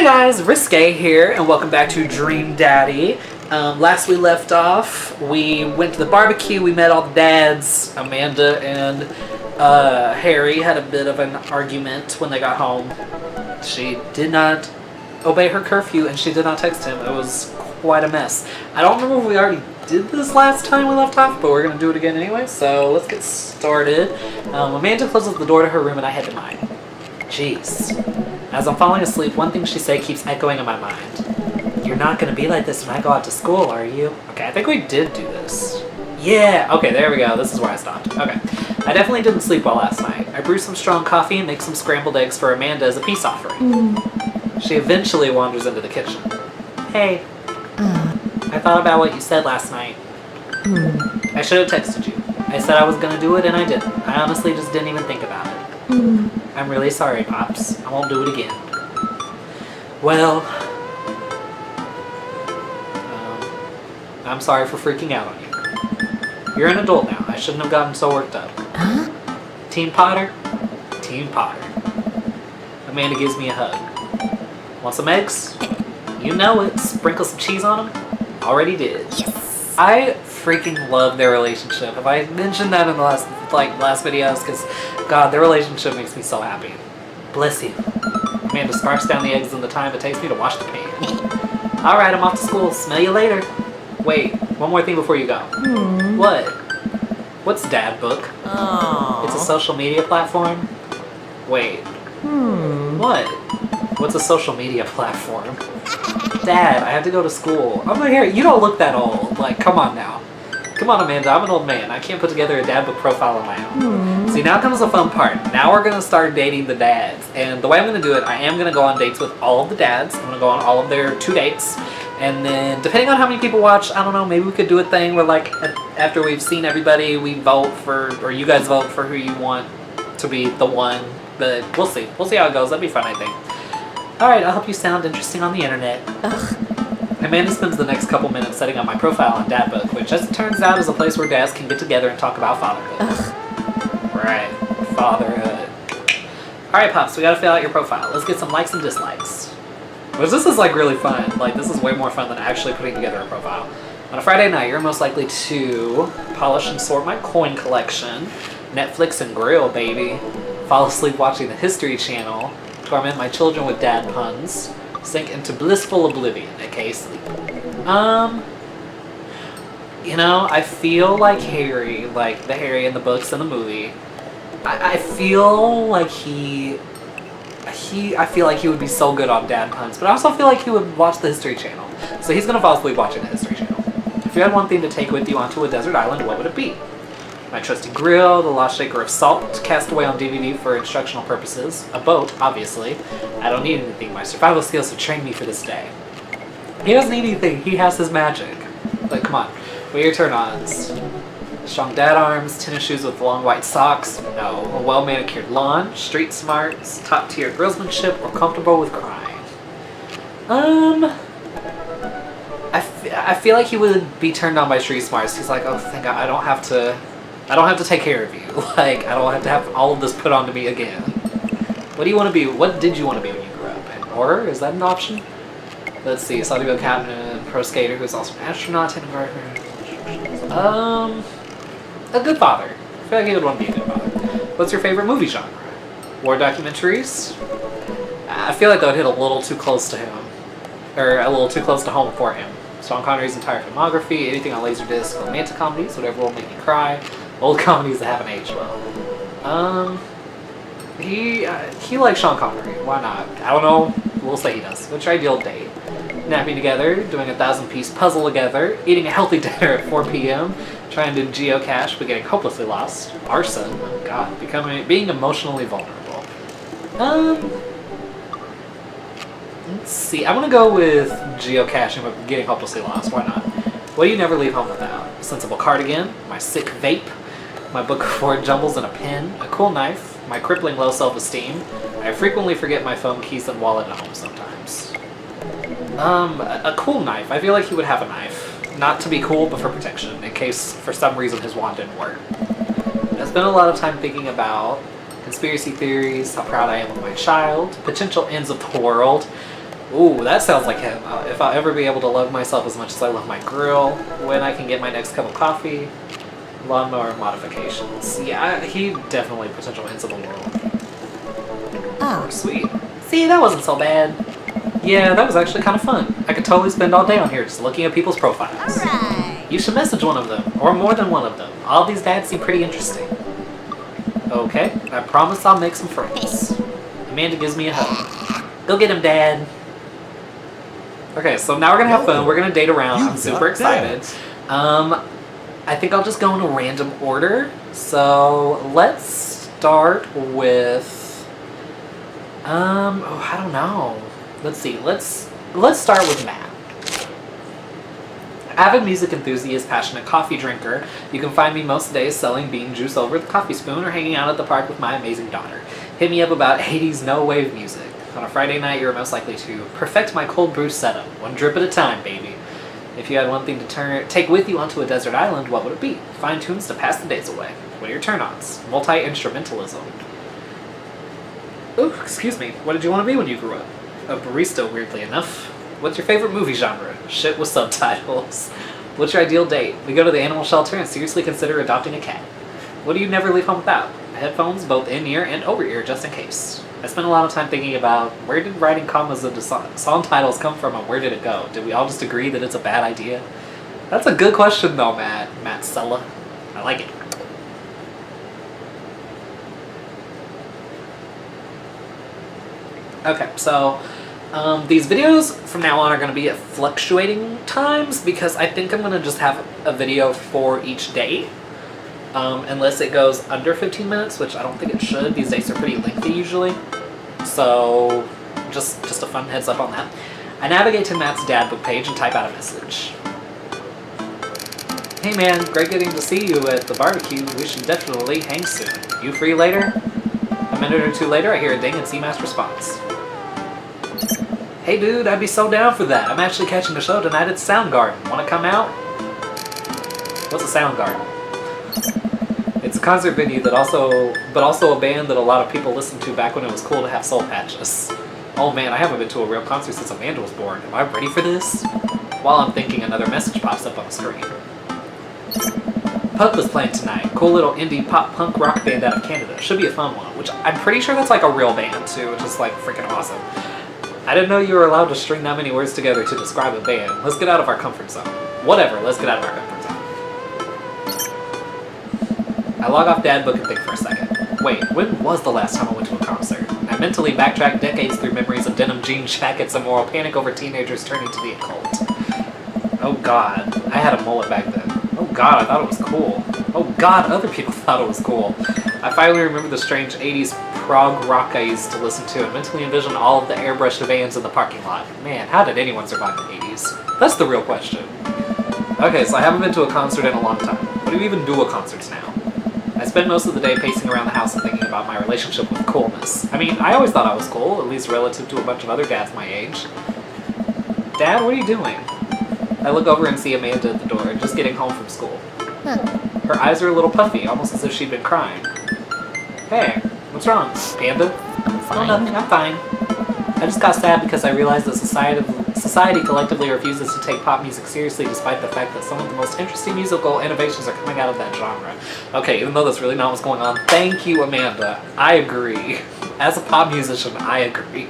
Hey guys, Risque here, and welcome back to Dream Daddy. Last we left off, we went to the barbecue, we met all the dads. Amanda and Harry had a bit of an argument when they got home. She did not obey her curfew, and she did not text him. It was quite a mess. I don't remember if we already did this last time we left off, but we're going to do it again anyway, so let's get started. Amanda closes the door to her room, and I head to mine. Jeez. As I'm falling asleep, one thing she said keeps echoing in my mind. You're not going to be like this when I go out to school, are you? Okay, I think we did do this. Yeah, okay, there we go. This is where I stopped. Okay. I definitely didn't sleep well last night. I brewed some strong coffee and make some scrambled eggs for Amanda as a peace offering. She eventually wanders into the kitchen. Hey. I thought about what you said last night. I should have texted you. I said I was going to do it and I didn't. I honestly just didn't even think about it. I'm really sorry, Pops. I won't do it again. Well, I'm sorry for freaking out on you. You're an adult now. I shouldn't have gotten so worked up. Huh? Team Potter? Team Potter. Amanda gives me a hug. Want some eggs? You know it. Sprinkle some cheese on them? Already did. Yes. I freaking love their relationship. Have I mentioned that in the last videos? Because, God, their relationship makes me so happy. Bless you. Amanda sparks down the eggs in the time it takes me to wash the pan. Alright, I'm off to school. Smell you later. Wait, one more thing before you go. What? What's Dad Book? Oh. It's a social media platform? Wait. What? What's a social media platform? Dad, I have to go to school. I'm like, here, you don't look that old. Like, come on now. Come on, Amanda, I'm an old man. I can't put together a dad book profile on my own. See, now comes the fun part. Now we're going to start dating the dads. And the way I'm going to do it, I am going to go on dates with all of the dads. I'm going to go on all of their 2 dates. And then, depending on how many people watch, I don't know, maybe we could do a thing where, like, after we've seen everybody, we vote for, or you guys vote for who you want to be the one. But we'll see. We'll see how it goes. That'd be fun, I think. Alright, I'll help you sound interesting on the internet. Amanda spends the next couple minutes setting up my profile on Dadbook, which, as it turns out, is a place where dads can get together and talk about fatherhood. Right, fatherhood. Alright, Pops, we gotta fill out your profile. Let's get some likes and dislikes. Which, this is, like, really fun. Like, this is way more fun than actually putting together a profile. On a Friday night, you're most likely to polish and sort my coin collection, Netflix and grill, baby, fall asleep watching the History Channel, torment my children with dad puns, sink into blissful oblivion, aka sleep. You know, I feel like Harry, like the Harry in the books and the movie, I feel like I feel like he would be so good on dad puns, but I also feel like he would watch the History Channel. So he's gonna fall asleep watching the History Channel. If you had one thing to take with you onto a desert island, what would it be? My trusty grill, the Lost Shaker of Salt, cast away on DVD for instructional purposes, a boat, obviously. I don't need anything. My survival skills have trained me for this day. He doesn't need anything. He has his magic. Like, come on. What are your turn-ons? Strong dad arms, tennis shoes with long white socks, no. A well-manicured lawn, street smarts, top-tier grillsmanship, or comfortable with crime. I feel like he would be turned on by street smarts. He's like, oh, thank God, I don't have to take care of you. Like, I don't have to have all of this put onto me again. What do you want to be? What did you want to be when you grew up? And horror? Is that an option? Let's see. Saudi Bill captain, pro skater who's also an astronaut, a good father. I feel like he would want to be a good father. What's your favorite movie genre? War documentaries? I feel like that would hit a little too close to him. Or a little too close to home for him. Sean Connery's entire filmography, anything on Laserdisc, romantic comedies, whatever will make me cry, old comedies that haven't aged well. He likes Sean Connery. Why not? I don't know. We'll say he does. What's your ideal date? Napping together, doing a 1,000-piece puzzle together, eating a healthy dinner at 4 p.m., trying to geocache but getting hopelessly lost, arson, oh God, being emotionally vulnerable. Let's see. I'm gonna go with geocaching but getting hopelessly lost. Why not? What do you never leave home without? A sensible cardigan, my sick vape, my book of word jumbles and a pen, a cool knife, my crippling low self-esteem. I frequently forget my phone, keys, and wallet at home sometimes. A cool knife. I feel like he would have a knife. Not to be cool, but for protection, in case for some reason his wand didn't work. I spent a lot of time thinking about conspiracy theories, how proud I am of my child, potential ends of the world, Ooh, that sounds like him. If I'll ever be able to love myself as much as I love my grill, when I can get my next cup of coffee, lawnmower modifications. Yeah, he definitely potential ends of the world. Oh, sweet. See, that wasn't so bad. Yeah, that was actually kind of fun. I could totally spend all day on here just looking at people's profiles. Alright. You should message one of them, or more than one of them. All these dads seem pretty interesting. Okay, I promise I'll make some friends. Amanda gives me a hug. Go get him, Dad. Okay, so now we're gonna have fun. We're gonna date around. I'm super excited. I think I'll just go in a random order. So let's start with. I don't know. Let's see. Let's start with Matt. Avid music enthusiast, passionate coffee drinker. You can find me most days selling bean juice over the coffee spoon or hanging out at the park with my amazing daughter. Hit me up about 80s no-wave music. On a Friday night, you're most likely to perfect my cold brew setup. One drip at a time, baby. If you had one thing to take with you onto a desert island, what would it be? Fine tunes to pass the days away. What are your turn-ons? Multi-instrumentalism. Ooh, excuse me. What did you want to be when you grew up? A barista, weirdly enough. What's your favorite movie genre? Shit with subtitles. What's your ideal date? We go to the animal shelter and seriously consider adopting a cat. What do you never leave home without? Headphones, both in-ear and over-ear, just in case. I spent a lot of time thinking about where did writing commas into song titles come from and where did it go? Did we all just agree that it's a bad idea? That's a good question though, Matt Sella. I like it. Okay, so these videos from now on are going to be at fluctuating times because I think I'm going to just have a video for each day. Unless it goes under 15 minutes, which I don't think it should. These days are pretty lengthy usually. So, just a fun heads up on that. I navigate to Matt's dad book page and type out a message. Hey man, great getting to see you at the barbecue. We should definitely hang soon. You free later? A minute or two later, I hear a ding and see Matt's response. Hey dude, I'd be so down for that. I'm actually catching a show tonight at Soundgarden. Wanna come out? What's a Soundgarden? It's a concert venue but also a band that a lot of people listened to back when it was cool to have soul patches. Oh man, I haven't been to a real concert since Amanda was born. Am I ready for this? While I'm thinking, another message pops up on the screen. Pug was playing tonight. Cool little indie pop punk rock band out of Canada. Should be a fun one, which I'm pretty sure that's like a real band too, which is like freaking awesome. I didn't know you were allowed to string that many words together to describe a band. Let's get out of our comfort zone. Whatever, let's get out of our comfort zone. I log off dad book and think for a second. Wait, when was the last time I went to a concert? I mentally backtrack decades through memories of denim jean jackets and moral panic over teenagers turning to the occult. Oh god, I had a mullet back then. Oh god, I thought it was cool. Oh god, other people thought it was cool. I finally remember the strange 80s prog rock I used to listen to and mentally envisioned all of the airbrushed vans in the parking lot. Man, how did anyone survive the 80s? That's the real question. Okay, so I haven't been to a concert in a long time. What do you even do at concerts now? I spend most of the day pacing around the house and thinking about my relationship with coolness. I mean, I always thought I was cool, at least relative to a bunch of other dads my age. Dad, what are you doing? I look over and see Amanda at the door, just getting home from school. Her eyes are a little puffy, almost as if she'd been crying. Hey, what's wrong, Panda? I'm fine. Oh, nothing, I'm fine. I just got sad because I realized that society collectively refuses to take pop music seriously despite the fact that some of the most interesting musical innovations are coming out of that genre. Okay, even though that's really not what's going on, thank you, Amanda. I agree. As a pop musician, I agree.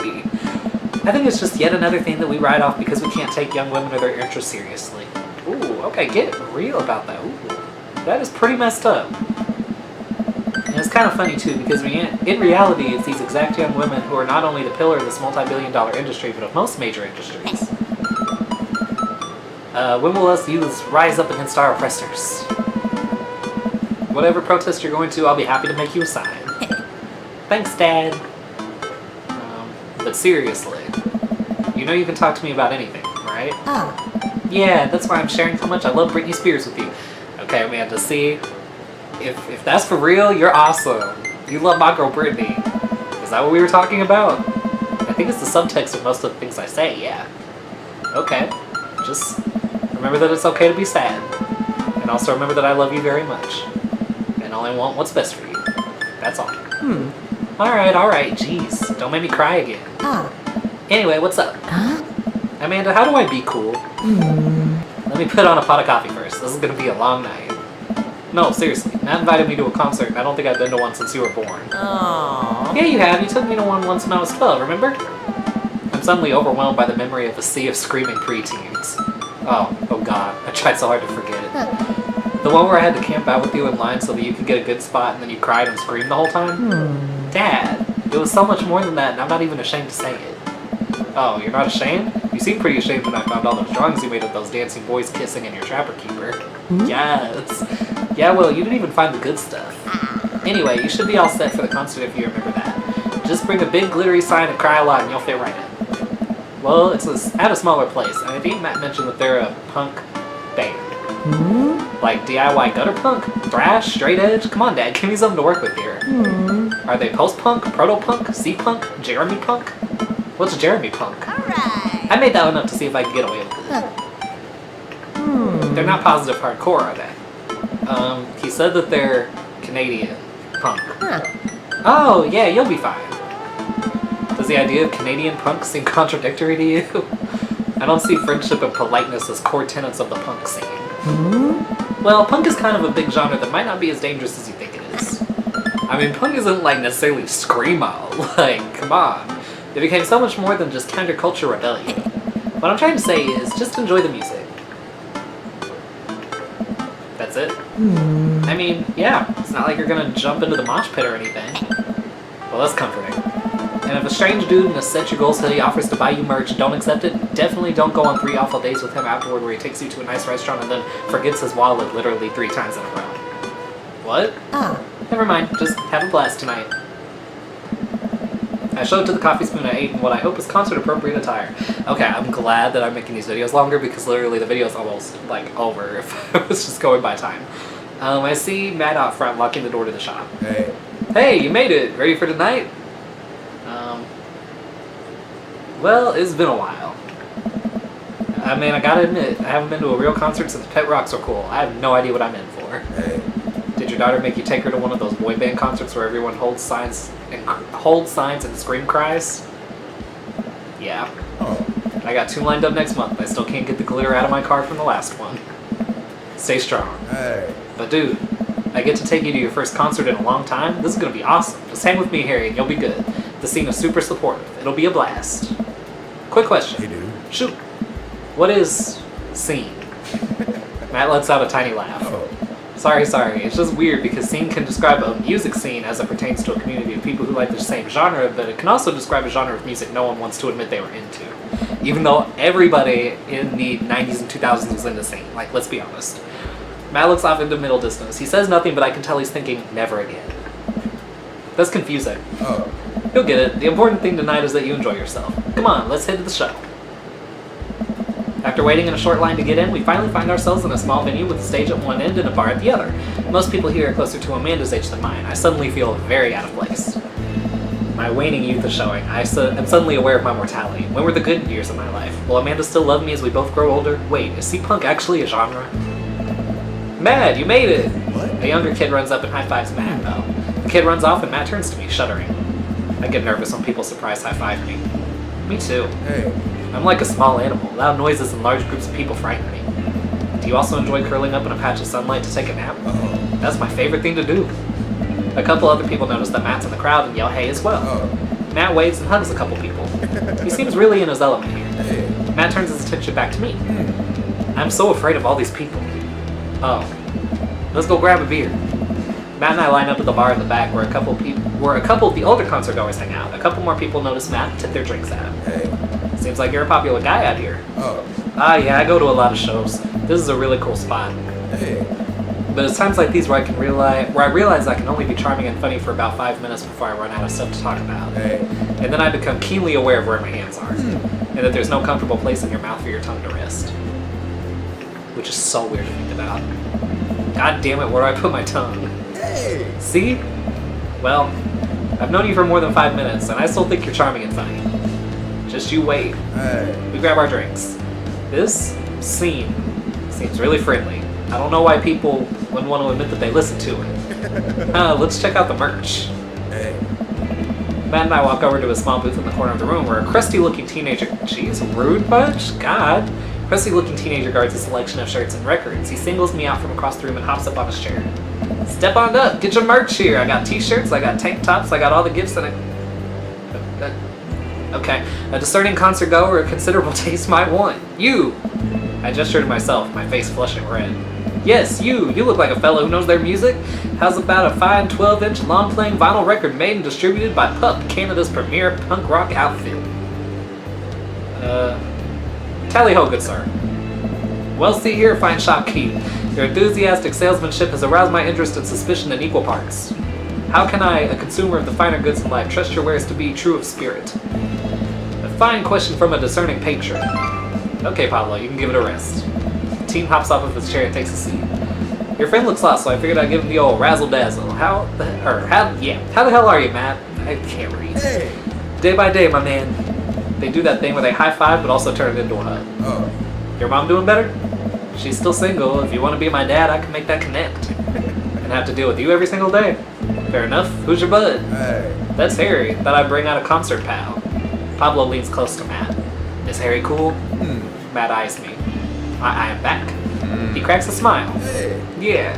I think it's just yet another thing that we write off because we can't take young women or their interests seriously. Ooh, okay, get real about that. Ooh, that is pretty messed up. And it's kind of funny too because in reality it's these exact young women who are not only the pillar of this multi-billion-dollar industry but of most major industries. When will us youths rise up against our oppressors? Whatever protest you're going to, I'll be happy to make you a sign. Thanks, Dad. But seriously, you know you can talk to me about anything, right? Oh. Yeah, that's why I'm sharing so much. I love Britney Spears with you. Okay, Amanda, see? If that's for real, you're awesome. You love my girl Britney. Is that what we were talking about? I think it's the subtext of most of the things I say, yeah. Okay. Just remember that it's okay to be sad. And also remember that I love you very much. And only want what's best for you. That's all. Alright, jeez. Don't make me cry again. Oh. Anyway, what's up? Huh? Amanda, how do I be cool? Let me put on a pot of coffee first. This is gonna be a long night. No, seriously. Matt invited me to a concert, and I don't think I've been to one since you were born. Aww. Yeah, you have. You took me to one once when I was 12, remember? I'm suddenly overwhelmed by the memory of a sea of screaming preteens. Oh god. I tried so hard to forget it. The one where I had to camp out with you in line so that you could get a good spot and then you cried and screamed the whole time? Dad, it was so much more than that, and I'm not even ashamed to say it. Oh, you're not ashamed? You seemed pretty ashamed when I found all those drawings you made of those dancing boys kissing in your Trapper Keeper. Yes. Yeah, well, you didn't even find the good stuff. Anyway, you should be all set for the concert if you remember that. Just bring a big glittery sign and cry a lot and you'll fit right in. Well, it's at a smaller place, and I think Matt mentioned that they're a punk band. Like DIY gutter punk? Thrash? Straight edge? Come on, Dad, give me something to work with here. Are they post-punk? Proto-punk? C-punk? Jeremy punk? What's Jeremy punk? Alright. I made that one up to see if I could get away with it. They're not positive hardcore, are they? He said that they're Canadian punk. Oh, yeah, you'll be fine. Does the idea of Canadian punk seem contradictory to you? I don't see friendship and politeness as core tenets of the punk scene. Well, punk is kind of a big genre that might not be as dangerous as you think it is. I mean, punk isn't like necessarily screamo. Like, come on. It became so much more than just counterculture rebellion. What I'm trying to say is, just enjoy the music. That's it? I mean, yeah, it's not like you're gonna jump into the mosh pit or anything. Well, that's comforting. And if a strange dude in a Set Your Goals hoodie offers to buy you merch, don't accept it. Definitely don't go on 3 awful days with him afterward where he takes you to a nice restaurant and then forgets his wallet literally 3 times in a row. What? Never mind, just have a blast tonight. I showed to the coffee spoon I ate in what I hope is concert-appropriate attire. Okay, I'm glad that I'm making these videos longer because literally the video's almost, like, over if I was just going by time. I see Matt out front locking the door to the shop. Hey. Hey, you made it! Ready for tonight? Well, it's been a while. I mean, I gotta admit, I haven't been to a real concert since Pet Rocks were cool. I have no idea what I'm in for. Hey. Did your daughter make you take her to one of those boy band concerts where everyone holds signs and scream cries? Yeah. Oh. I got 2 lined up next month. I still can't get the glitter out of my car from the last one. Stay strong. Hey. But dude, I get to take you to your first concert in a long time. This is gonna be awesome. Just hang with me, Harry, and you'll be good. The scene is super supportive. It'll be a blast. Quick question. Hey, dude. Shoot. What is scene? Matt lets out a tiny laugh. Oh. Sorry. It's just weird because scene can describe a music scene as it pertains to a community of people who like the same genre, but it can also describe a genre of music no one wants to admit they were into. Even though everybody in the 90s and 2000s was into scene. Like, let's be honest. Matt looks off into middle distance. He says nothing, but I can tell he's thinking, never again. That's confusing. Oh. You'll get it. The important thing tonight is that you enjoy yourself. Come on, let's head to the show. After waiting in a short line to get in, we finally find ourselves in a small venue with a stage at one end and a bar at the other. Most people here are closer to Amanda's age than mine. I suddenly feel very out of place. My waning youth is showing. I'm suddenly aware of my mortality. When were the good years of my life? Will Amanda still love me as we both grow older? Wait, is C-punk actually a genre? Mad, you made it! What? A younger kid runs up and high-fives Matt, though. The kid runs off and Matt turns to me, shuddering. I get nervous when people surprise high-five me. Me too. Hey. I'm like a small animal. Loud noises and large groups of people frighten me. Do you also enjoy curling up in a patch of sunlight to take a nap? Oh. That's my favorite thing to do. A couple other people notice that Matt's in the crowd and yell hey as well. Oh. Matt waves and hugs a couple people. He seems really in his element here. Hey. Matt turns his attention back to me. I'm so afraid of all these people. Oh. Let's go grab a beer. Matt and I line up at the bar in the back where a couple of the older concert goers hang out. A couple more people notice Matt and tip their drinks at him. Hey. Seems like you're a popular guy out here. Oh. Ah, yeah, I go to a lot of shows. This is a really cool spot. Hey. But it's times like these where I realize I can only be charming and funny for about 5 minutes before I run out of stuff to talk about. Hey. And then I become keenly aware of where my hands are. And that there's no comfortable place in your mouth for your tongue to rest. Which is so weird to think about. God damn it, where do I put my tongue? Hey. See? Well, I've known you for more than 5 minutes, and I still think you're charming and funny. Just you wait. Hey. We grab our drinks. This scene seems really friendly. I don't know why people wouldn't want to admit that they listen to it. Let's check out the merch. Hey. Matt and I walk over to a small booth in the corner of the room where a crusty-looking teenager... Jeez, rude bunch? God. Crusty-looking teenager guards a selection of shirts and records. He singles me out from across the room and hops up on his chair. Step on up, get your merch here. I got t-shirts, I got tank tops, I got all the gifts that Okay, a discerning concert goer of considerable taste might want. You! I gestured to myself, my face flushing red. Yes, you! You look like a fellow who knows their music. How's about a fine 12-inch long-playing vinyl record made and distributed by Pup, Canada's premier punk rock outfit? Tally-ho, good sir. Well, see here, fine shopkeep. Your enthusiastic salesmanship has aroused my interest and suspicion in equal parts. How can I, a consumer of the finer goods in life, trust your wares to be true of spirit? A fine question from a discerning patron. Okay, Pablo, you can give it a rest. The teen hops off of his chair and takes a seat. Your friend looks lost, so I figured I'd give him the old razzle-dazzle. How the hell are you, Matt? I can't read. Hey! Day by day, my man. They do that thing where they high-five, but also turn it into a hug. Oh. Your mom doing better? She's still single. If you want to be my dad, I can make that connect. And have to deal with you every single day. Fair enough. Who's your bud? Hey. That's Harry. Thought I'd bring out a concert pal. Pablo leans close to Matt. Is Harry cool? Matt eyes me. I am back. He cracks a smile. Hey. Yeah.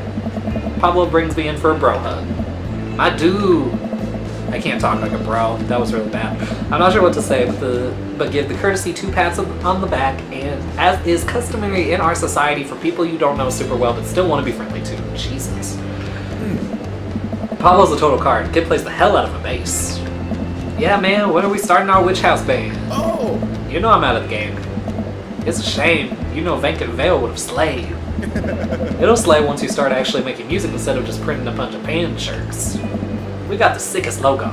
Pablo brings me in for a bro hug. My dude. I can't talk like a bro. That was really bad. I'm not sure what to say, but give the courtesy 2 pats on the back, and as is customary in our society for people you don't know super well but still want to be friendly to. Jesus. Pablo's a total card. Kid plays the hell out of a bass. Yeah, man, when are we starting our Witch House band? Oh. You know I'm out of the game. It's a shame. You know Venkat Vale would have slayed. It'll slay once you start actually making music instead of just printing a bunch of band shirts. We got the sickest logo.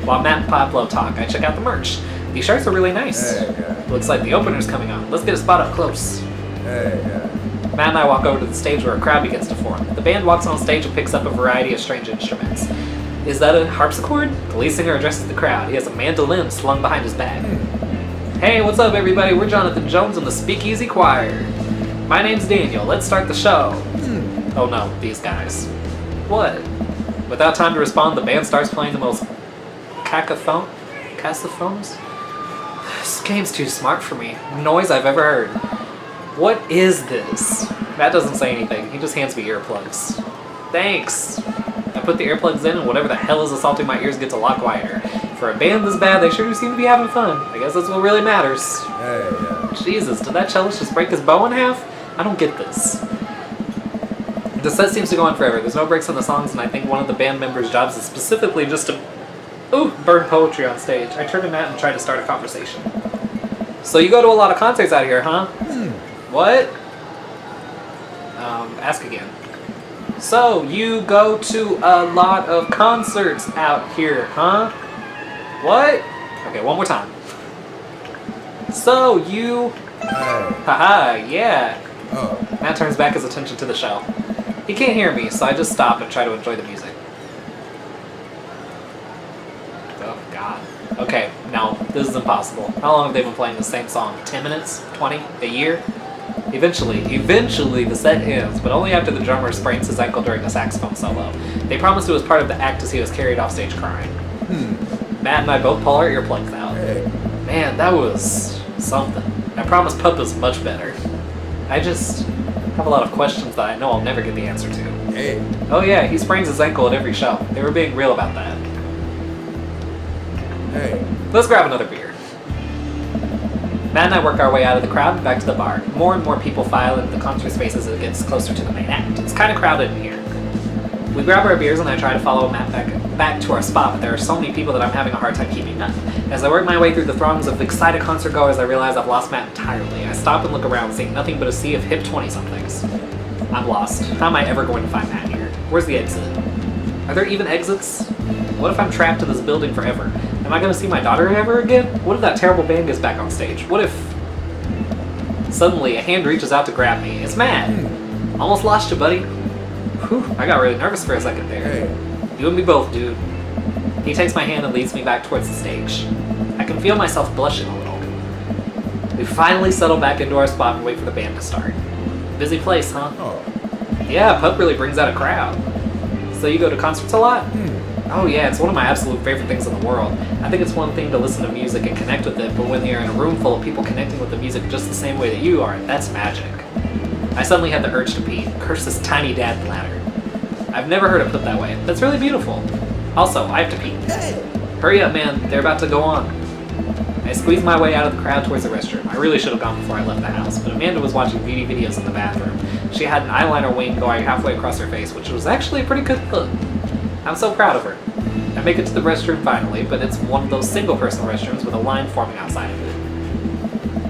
While Matt and Pablo talk, I check out the merch. These shirts are really nice. Hey, yeah. Looks like the opener's coming on. Let's get a spot up close. Hey, yeah. Matt and I walk over to the stage where a crowd begins to form. The band walks on stage and picks up a variety of strange instruments. Is that a harpsichord? The lead singer addresses the crowd. He has a mandolin slung behind his back. Hey, what's up, everybody? We're Jonathan Jones and the Speakeasy Choir. My name's Daniel. Let's start the show. Oh no, these guys. What? Without time to respond, the band starts playing the most cacophonous? This game's too smart for me. Noise I've ever heard. What is this? Matt doesn't say anything. He just hands me earplugs. Thanks. I put the earplugs in and whatever the hell is assaulting my ears gets a lot quieter. For a band this bad, they sure do seem to be having fun. I guess that's what really matters. Hey, yeah. Jesus, did that cellist just break his bow in half? I don't get this. The set seems to go on forever. There's no breaks in the songs, and I think one of the band members' jobs is specifically just to burn poetry on stage. I turn to Matt and try to start a conversation. So you go to a lot of concerts out here, huh? What? Ask again. So you go to a lot of concerts out here, huh? What? Okay, one more time. So you... Hey. Haha, yeah. Oh. Matt turns back his attention to the show. He can't hear me, so I just stop and try to enjoy the music. Oh, God. Okay, no, this is impossible. How long have they been playing the same song? 10 minutes? 20? A year? Eventually the set ends, but only after the drummer sprains his ankle during a saxophone solo. They promised it was part of the act as he was carried off stage crying. Matt and I both pull our earplugs out. Hey. Man, that was something. I promise Pup is much better. I just have a lot of questions that I know I'll never get the answer to. Hey. Oh yeah, he sprains his ankle at every show. They were being real about that. Hey. Let's grab another beer. Matt and I work our way out of the crowd and back to the bar. More and more people file into the concert space as it gets closer to the main act. It's kind of crowded in here. We grab our beers and I try to follow Matt back to our spot, but there are so many people that I'm having a hard time keeping up. As I work my way through the throngs of excited concert goers, I realize I've lost Matt entirely. I stop and look around, seeing nothing but a sea of hip 20-somethings. I'm lost. How am I ever going to find Matt here? Where's the exit? Are there even exits? What if I'm trapped in this building forever? Am I going to see my daughter ever again? What if that terrible band gets back on stage? What if... Suddenly, a hand reaches out to grab me. It's Matt. Almost lost you, buddy. Whew, I got really nervous for a second there. Hey. You and me both, dude. He takes my hand and leads me back towards the stage. I can feel myself blushing a little. We finally settle back into our spot and wait for the band to start. Busy place, huh? Oh. Yeah, Pup really brings out a crowd. So you go to concerts a lot? Oh yeah, it's one of my absolute favorite things in the world. I think it's one thing to listen to music and connect with it, but when you're in a room full of people connecting with the music just the same way that you are, that's magic. I suddenly had the urge to pee. Curse this tiny dad bladder. I've never heard it put that way. That's really beautiful. Also, I have to pee. Hurry up, man. They're about to go on. I squeezed my way out of the crowd towards the restroom. I really should have gone before I left the house, but Amanda was watching beauty videos in the bathroom. She had an eyeliner wing going halfway across her face, which was actually a pretty good look. I'm so proud of her. I make it to the restroom finally, but it's one of those single-person restrooms with a line forming outside of it.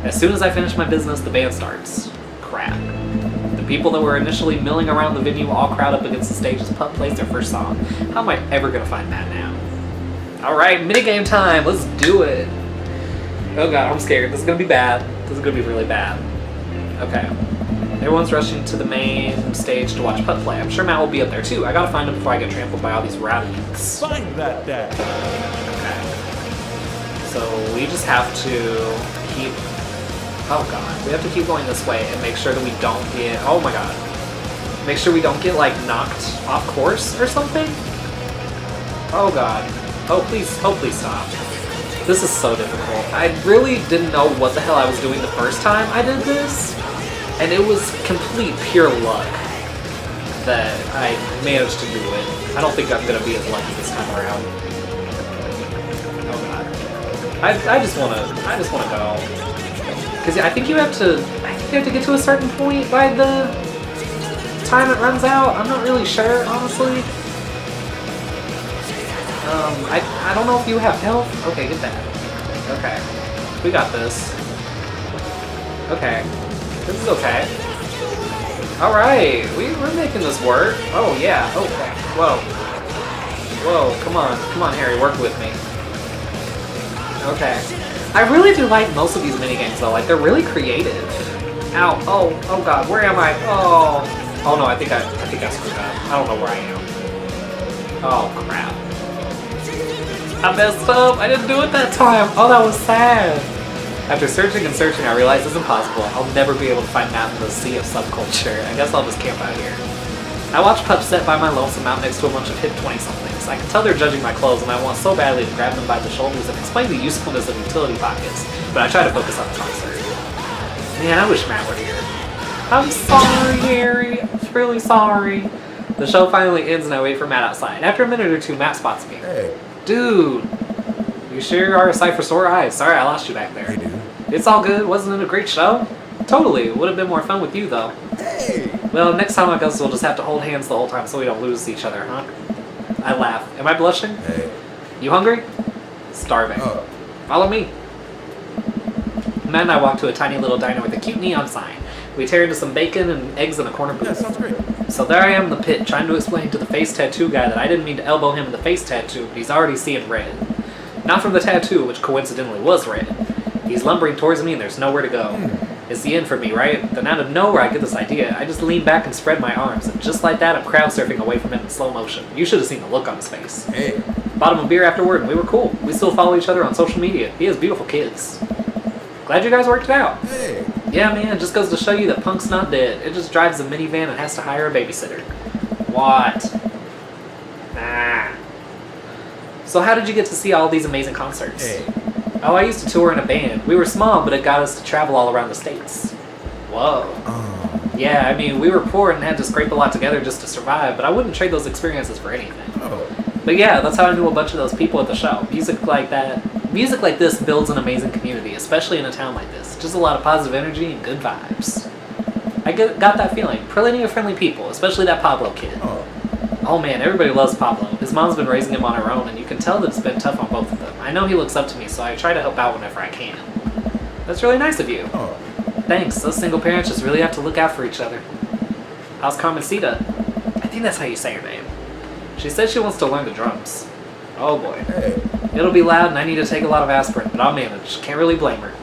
As soon as I finish my business, the band starts. Crap. The people that were initially milling around the venue all crowd up against the stage as Pup plays their first song. How am I ever gonna find Matt now? Alright, minigame time! Let's do it! Oh god, I'm scared. This is gonna be bad. This is gonna be really bad. Okay. Everyone's rushing to the main stage to watch Putt play. I'm sure Matt will be up there too. I gotta find him before I get trampled by all these rowdies. Find that dad. Okay. So we just have to keep... Oh god. We have to keep going this way and make sure that we don't get... Oh my god. Make sure we don't get, like, knocked off course or something? Oh god. Oh please stop. This is so difficult. I really didn't know what the hell I was doing the first time I did this. And it was complete pure luck that I managed to do it. I don't think I'm gonna be as lucky this time around. Oh god. I just wanna go. Cause I think you have to get to a certain point by the time it runs out. I'm not really sure, honestly. I don't know if you have health. Okay, get that. Okay. We got this. Okay. This is okay. Alright, we're making this work. Oh yeah, okay. Whoa. Whoa, come on Harry, work with me. Okay. I really do like most of these minigames though, like they're really creative. Ow, oh god, where am I? Oh no, I think I screwed up. I don't know where I am. Oh crap. I messed up, I didn't do it that time. Oh, that was sad. After searching and searching, I realized it's impossible. I'll never be able to find Matt in the sea of subculture. I guess I'll just camp out here. I watched Pup set by my lonesome out next to a bunch of hip 20-somethings. I can tell they're judging my clothes, and I want so badly to grab them by the shoulders and explain the usefulness of utility pockets, but I try to focus on the concert. Man, I wish Matt were here. I'm sorry, Harry. I'm really sorry. The show finally ends, and I wait for Matt outside. After a minute or two, Matt spots me. Hey. Dude, you sure you are a sight for sore eyes. Sorry I lost you back there. Hey, dude. It's all good. Wasn't it a great show? Totally. Would have been more fun with you, though. Hey. Well, next time I guess we'll just have to hold hands the whole time so we don't lose each other, huh? I laugh. Am I blushing? Hey. You hungry? Starving. Oh. Follow me. Matt and I walk to a tiny little diner with a cute neon sign. We tear into some bacon and eggs in a corner booth. Yeah, sounds great. So there I am in the pit, trying to explain to the face tattoo guy that I didn't mean to elbow him in the face tattoo, but he's already seeing red. Not from the tattoo, which coincidentally was red. He's lumbering towards me and there's nowhere to go. It's the end for me, right? Then out of nowhere I get this idea. I just lean back and spread my arms, and just like that I'm crowd surfing away from him in slow motion. You should have seen the look on his face. Hey. Bought him a beer afterward and we were cool. We still follow each other on social media. He has beautiful kids. Glad you guys worked it out. Hey. Yeah, man, it just goes to show you that Punk's not dead. It just drives a minivan and has to hire a babysitter. What? Nah. So how did you get to see all these amazing concerts? Hey. Oh, I used to tour in a band. We were small, but it got us to travel all around the States. Whoa. Yeah, I mean, we were poor and had to scrape a lot together just to survive, but I wouldn't trade those experiences for anything. Oh. But yeah, that's how I knew a bunch of those people at the show. Music like this builds an amazing community, especially in a town like this. Just a lot of positive energy and good vibes. I got that feeling. Plenty of friendly people, especially that Pablo kid. Oh. Oh man, everybody loves Pablo. His mom's been raising him on her own, and you can tell that it's been tough on both of them. I know he looks up to me, so I try to help out whenever I can. That's really nice of you. Oh. Thanks, those single parents just really have to look out for each other. How's Carmencita? I think that's how you say her name. She said she wants to learn the drums. Oh boy. Hey. It'll be loud and I need to take a lot of aspirin, but I'll manage. Can't really blame her.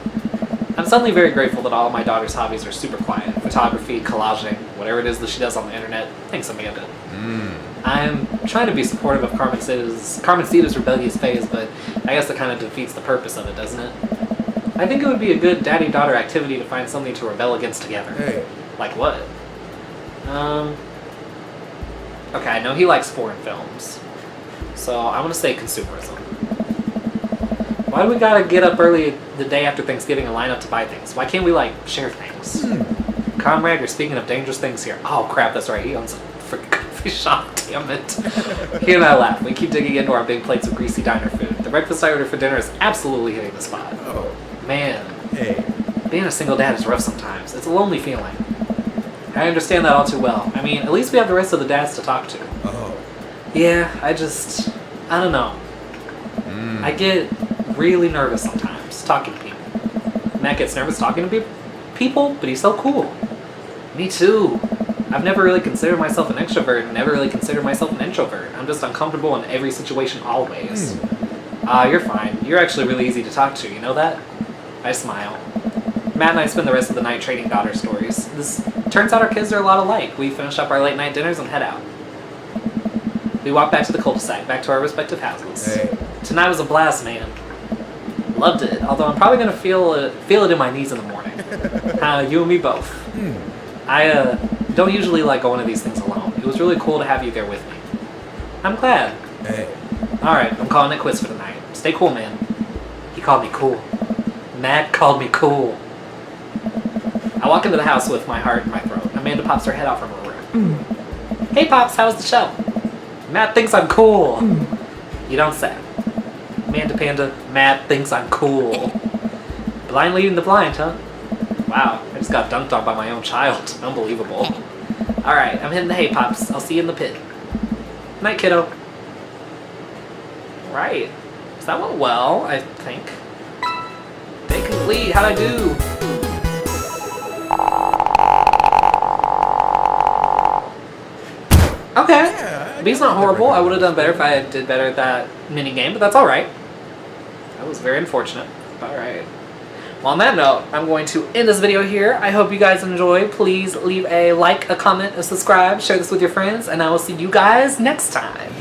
I'm suddenly very grateful that all of my daughter's hobbies are super quiet. Photography, collaging, whatever it is that she does on the internet. Thanks, Amanda. I'm trying to be supportive of Carmencita's rebellious phase, but I guess that kind of defeats the purpose of it, doesn't it? I think it would be a good daddy-daughter activity to find something to rebel against together. Hey. Like what? Okay, I know he likes foreign films. So I'm gonna say consumerism. Why do we gotta get up early the day after Thanksgiving and line up to buy things? Why can't we like share things? Comrade, you're speaking of dangerous things here. Oh crap, that's right. He owns a freaking coffee shop. Damn it. He and I laugh. We keep digging into our big plates of greasy diner food. The breakfast I ordered for dinner is absolutely hitting the spot. Oh. Man, Hey. being a single dad is rough sometimes. It's a lonely feeling. I understand that all too well. I mean, at least we have the rest of the dads to talk to. Oh. Yeah, I don't know. I get really nervous sometimes talking to people. Matt gets nervous talking to people, but he's so cool. Me too. I've never really considered myself an extrovert and never really considered myself an introvert. I'm just uncomfortable in every situation always. You're fine. You're actually really easy to talk to, you know that? I smile. Matt and I spend the rest of the night trading daughter stories. This turns out our kids are a lot alike. We finish up our late night dinners and head out. We walk back to the cul-de-sac, back to our respective houses. Hey. Tonight was a blast, man. Loved it, although I'm probably gonna feel it in my knees in the morning. You and me both. I don't usually like going to these things alone. It was really cool to have you there with me. I'm glad. Hey. Alright, I'm calling it quits for the night. Stay cool, man. He called me cool. Matt called me cool. I walk into the house with my heart in my throat. Amanda pops her head out from her room. Hey Pops, how was the show? Matt thinks I'm cool. You don't say. Amanda Panda, Matt thinks I'm cool. Blind leading the blind, huh? Wow, I just got dunked on by my own child. Unbelievable. Alright, I'm hitting the hay Pops. I'll see you in the pit. Night, kiddo. Right. So that went well, I think. Day complete, how'd I do? Okay. B's not horrible. I would have done better if I did better at that mini game, but that's alright. That was very unfortunate. Alright. Well, on that note, I'm going to end this video here. I hope you guys enjoyed. Please leave a like, a comment, a subscribe, share this with your friends, and I will see you guys next time.